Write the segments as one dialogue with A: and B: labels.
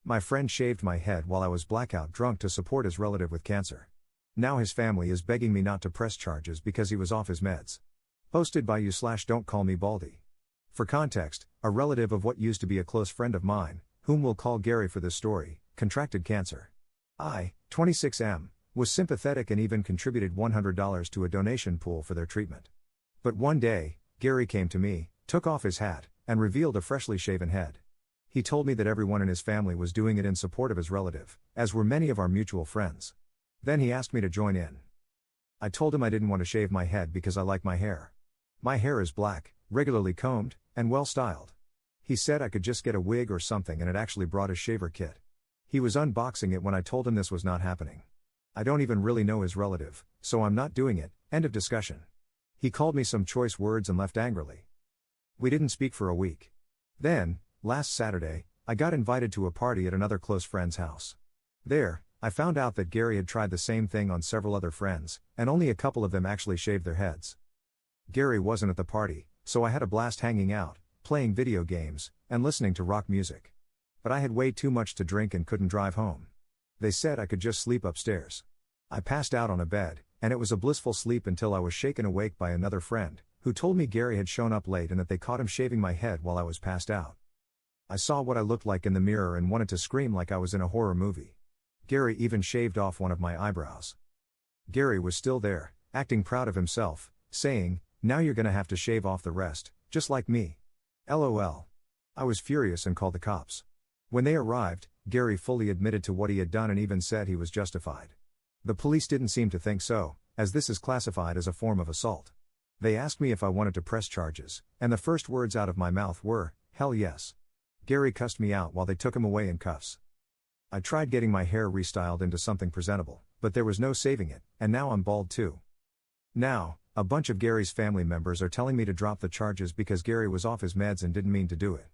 A: My friend shaved my head while I was blackout drunk to support his relative with cancer. Now his family is begging me not to press charges because he was off his meds. Posted by you/Don't Call Me Baldy. For context, a relative of what used to be a close friend of mine, whom we'll call Gary for this story, contracted cancer. I, 26M, was sympathetic and even contributed $100 to a donation pool for their treatment. But one day, Gary came to me, took off his hat, and revealed a freshly shaven head. He told me that everyone in his family was doing it in support of his relative, as were many of our mutual friends. Then he asked me to join in. I told him I didn't want to shave my head because I like my hair. My hair is black, regularly combed, and well styled. He said I could just get a wig or something, and had actually brought his shaver kit. He was unboxing it when I told him this was not happening. I don't even really know his relative, so I'm not doing it. End of discussion. He called me some choice words and left angrily. We didn't speak for a week. Then, last Saturday, I got invited to a party at another close friend's house. There, I found out that Gary had tried the same thing on several other friends, and only a couple of them actually shaved their heads. Gary wasn't at the party, so I had a blast hanging out, playing video games, and listening to rock music. But I had way too much to drink and couldn't drive home. They said I could just sleep upstairs. I passed out on a bed, and it was a blissful sleep until I was shaken awake by another friend, who told me Gary had shown up late and that they caught him shaving my head while I was passed out. I saw what I looked like in the mirror and wanted to scream like I was in a horror movie. Gary even shaved off one of my eyebrows. Gary was still there, acting proud of himself, saying, "Now you're gonna have to shave off the rest, just like me." LOL. I was furious and called the cops. When they arrived, Gary fully admitted to what he had done and even said he was justified. The police didn't seem to think so, as this is classified as a form of assault. They asked me if I wanted to press charges, and the first words out of my mouth were, "Hell yes." Gary cussed me out while they took him away in cuffs. I tried getting my hair restyled into something presentable, but there was no saving it, and now I'm bald too. Now, a bunch of Gary's family members are telling me to drop the charges because Gary was off his meds and didn't mean to do it.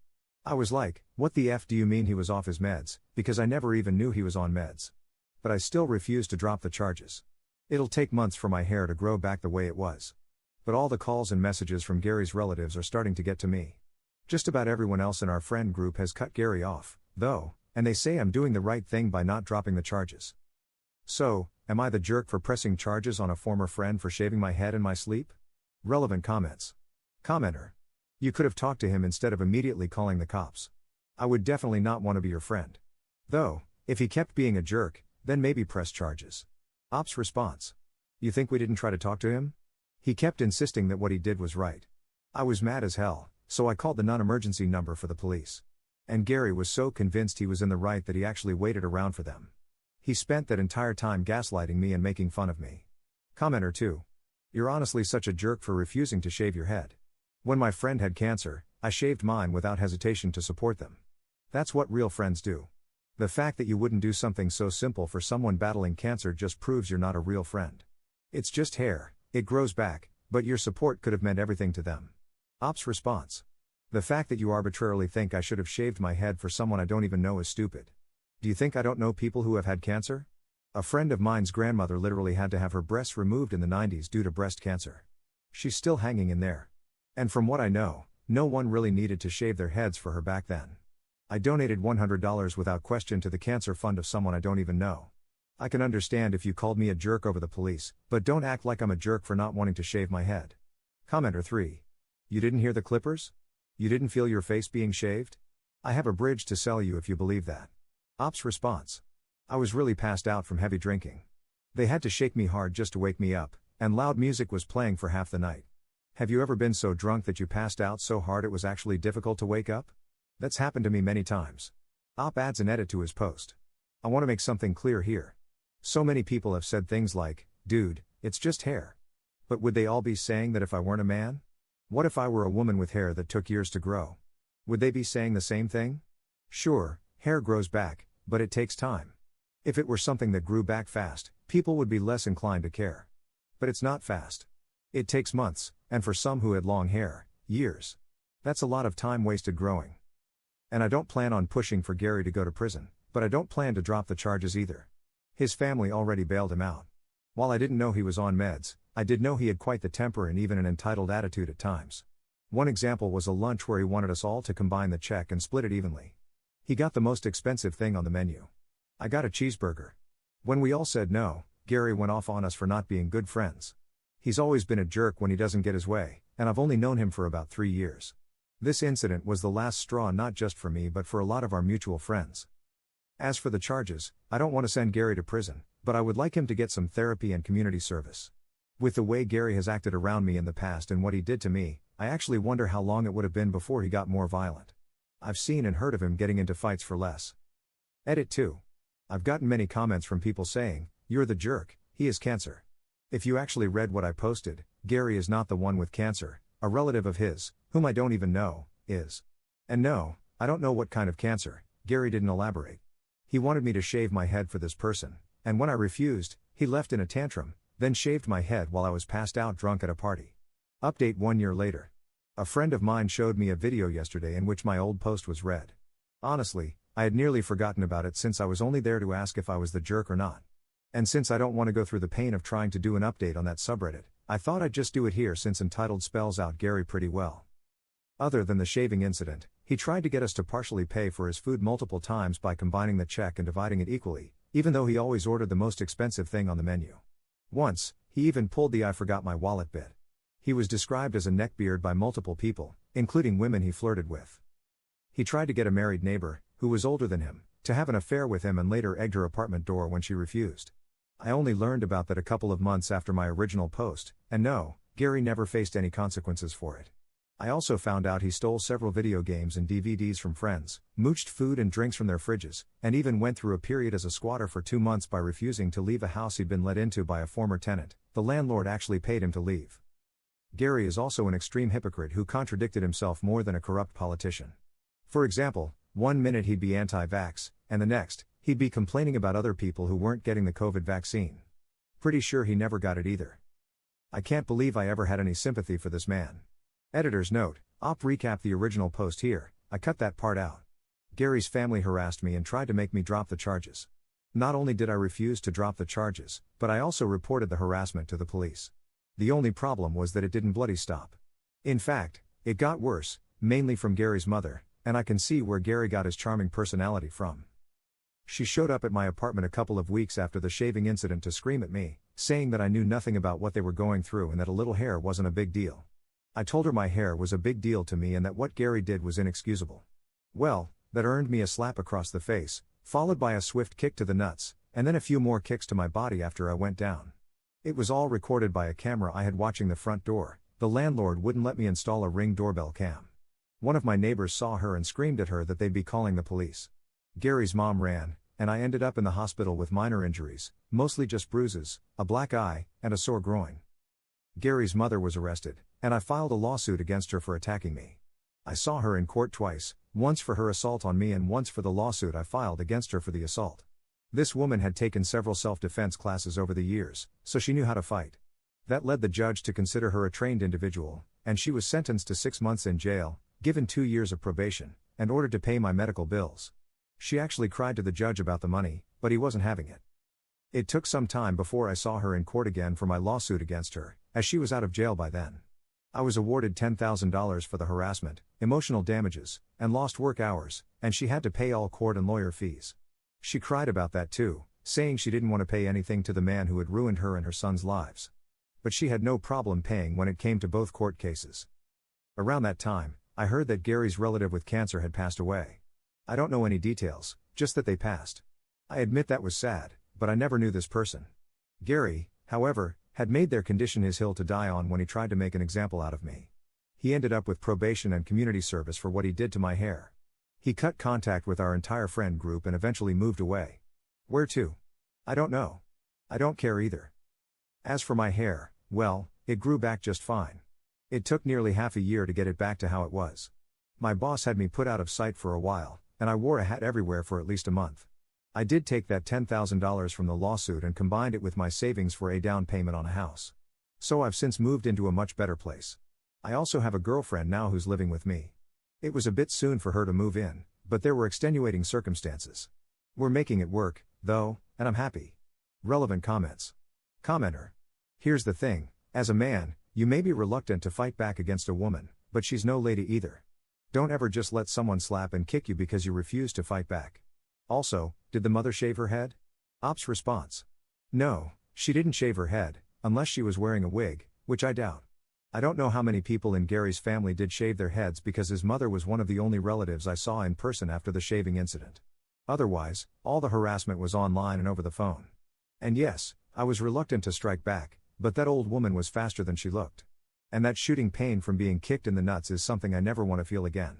A: I was like, what the F do you mean he was off his meds, because I never even knew he was on meds. But I still refuse to drop the charges. It'll take months for my hair to grow back the way it was. But all the calls and messages from Gary's relatives are starting to get to me. Just about everyone else in our friend group has cut Gary off, though, and they say I'm doing the right thing by not dropping the charges. So, am I the jerk for pressing charges on a former friend for shaving my head in my sleep? Relevant comments. Commenter. You could have talked to him instead of immediately calling the cops. I would definitely not want to be your friend. Though, if he kept being a jerk, then maybe press charges. Ops response. You think we didn't try to talk to him? He kept insisting that what he did was right. I was mad as hell, so I called the non-emergency number for the police. And Gary was so convinced he was in the right that he actually waited around for them. He spent that entire time gaslighting me and making fun of me. Commenter 2. You're honestly such a jerk for refusing to shave your head. When my friend had cancer, I shaved mine without hesitation to support them. That's what real friends do. The fact that you wouldn't do something so simple for someone battling cancer just proves you're not a real friend. It's just hair, it grows back, but your support could have meant everything to them. Ops response. The fact that you arbitrarily think I should have shaved my head for someone I don't even know is stupid. Do you think I don't know people who have had cancer? A friend of mine's grandmother literally had to have her breasts removed in the 90s due to breast cancer. She's still hanging in there. And from what I know, no one really needed to shave their heads for her back then. I donated $100 without question to the cancer fund of someone I don't even know. I can understand if you called me a jerk over the police, but don't act like I'm a jerk for not wanting to shave my head. Commenter 3. You didn't hear the clippers? You didn't feel your face being shaved? I have a bridge to sell you if you believe that. Ops response. I was really passed out from heavy drinking. They had to shake me hard just to wake me up, and loud music was playing for half the night. Have you ever been so drunk that you passed out so hard it was actually difficult to wake up? That's happened to me many times. Op adds an edit to his post. I want to make something clear here. So many people have said things like, dude, it's just hair. But would they all be saying that if I weren't a man? What if I were a woman with hair that took years to grow? Would they be saying the same thing? Sure, hair grows back, but it takes time. If it were something that grew back fast, people would be less inclined to care. But it's not fast. It takes months, and for some who had long hair, years. That's a lot of time wasted growing. And I don't plan on pushing for Gary to go to prison, but I don't plan to drop the charges either. His family already bailed him out. While I didn't know he was on meds, I did know he had quite the temper and even an entitled attitude at times. One example was a lunch where he wanted us all to combine the check and split it evenly. He got the most expensive thing on the menu. I got a cheeseburger. When we all said no, Gary went off on us for not being good friends. He's always been a jerk when he doesn't get his way, and I've only known him for about 3 years. This incident was the last straw not just for me but for a lot of our mutual friends. As for the charges, I don't want to send Gary to prison, but I would like him to get some therapy and community service. With the way Gary has acted around me in the past and what he did to me, I actually wonder how long it would have been before he got more violent. I've seen and heard of him getting into fights for less. Edit 2. I've gotten many comments from people saying, "You're the jerk, he has cancer." If you actually read what I posted, Gary is not the one with cancer, a relative of his, whom I don't even know, is. And no, I don't know what kind of cancer. Gary didn't elaborate. He wanted me to shave my head for this person, and when I refused, he left in a tantrum, then shaved my head while I was passed out drunk at a party. Update 1 year later. A friend of mine showed me a video yesterday in which my old post was read. Honestly, I had nearly forgotten about it since I was only there to ask if I was the jerk or not. And since I don't want to go through the pain of trying to do an update on that subreddit, I thought I'd just do it here since entitled spells out Gary pretty well. Other than the shaving incident, he tried to get us to partially pay for his food multiple times by combining the check and dividing it equally, even though he always ordered the most expensive thing on the menu. Once, he even pulled the "I forgot my wallet" bit. He was described as a neckbeard by multiple people, including women he flirted with. He tried to get a married neighbor, who was older than him, to have an affair with him and later egged her apartment door when she refused. I only learned about that a couple of months after my original post, and no, Gary never faced any consequences for it. I also found out he stole several video games and DVDs from friends, mooched food and drinks from their fridges, and even went through a period as a squatter for 2 months by refusing to leave a house he'd been let into by a former tenant. The landlord actually paid him to leave. Gary is also an extreme hypocrite who contradicted himself more than a corrupt politician. For example, 1 minute he'd be anti-vax, and the next, he'd be complaining about other people who weren't getting the COVID vaccine. Pretty sure he never got it either. I can't believe I ever had any sympathy for this man. Editor's note, recap the original post here, I cut that part out. Gary's family harassed me and tried to make me drop the charges. Not only did I refuse to drop the charges, but I also reported the harassment to the police. The only problem was that it didn't bloody stop. In fact, it got worse, mainly from Gary's mother, and I can see where Gary got his charming personality from. She showed up at my apartment a couple of weeks after the shaving incident to scream at me, saying that I knew nothing about what they were going through and that a little hair wasn't a big deal. I told her my hair was a big deal to me and that what Gary did was inexcusable. Well, that earned me a slap across the face, followed by a swift kick to the nuts, and then a few more kicks to my body after I went down. It was all recorded by a camera I had watching the front door. The landlord wouldn't let me install a Ring doorbell cam. One of my neighbors saw her and screamed at her that they'd be calling the police. Gary's mom ran, and I ended up in the hospital with minor injuries, mostly just bruises, a black eye, and a sore groin. Gary's mother was arrested, and I filed a lawsuit against her for attacking me. I saw her in court twice, once for her assault on me and once for the lawsuit I filed against her for the assault. This woman had taken several self-defense classes over the years, so she knew how to fight. That led the judge to consider her a trained individual, and she was sentenced to 6 months in jail, given 2 years of probation, and ordered to pay my medical bills. She actually cried to the judge about the money, but he wasn't having it. It took some time before I saw her in court again for my lawsuit against her, as she was out of jail by then. I was awarded $10,000 for the harassment, emotional damages, and lost work hours, and she had to pay all court and lawyer fees. She cried about that too, saying she didn't want to pay anything to the man who had ruined her and her son's lives. But she had no problem paying when it came to both court cases. Around that time, I heard that Gary's relative with cancer had passed away. I don't know any details, just that they passed. I admit that was sad, but I never knew this person. Gary, however, had made their condition his hill to die on when he tried to make an example out of me. He ended up with probation and community service for what he did to my hair. He cut contact with our entire friend group and eventually moved away. Where to? I don't know. I don't care either. As for my hair, well, it grew back just fine. It took nearly half a year to get it back to how it was. My boss had me put out of sight for a while, and I wore a hat everywhere for at least a month. I did take that $10,000 from the lawsuit and combined it with my savings for a down payment on a house. So I've since moved into a much better place. I also have a girlfriend now who's living with me. It was a bit soon for her to move in, but there were extenuating circumstances. We're making it work, though, and I'm happy. Relevant comments. Commenter. Here's the thing, as a man, you may be reluctant to fight back against a woman, but she's no lady either. Don't ever just let someone slap and kick you because you refuse to fight back. Also, did the mother shave her head? Op's response: no, she didn't shave her head, unless she was wearing a wig, which I doubt. I don't know how many people in Gary's family did shave their heads because his mother was one of the only relatives I saw in person after the shaving incident. Otherwise, all the harassment was online and over the phone. And yes, I was reluctant to strike back, but that old woman was faster than she looked. And that shooting pain from being kicked in the nuts is something I never want to feel again.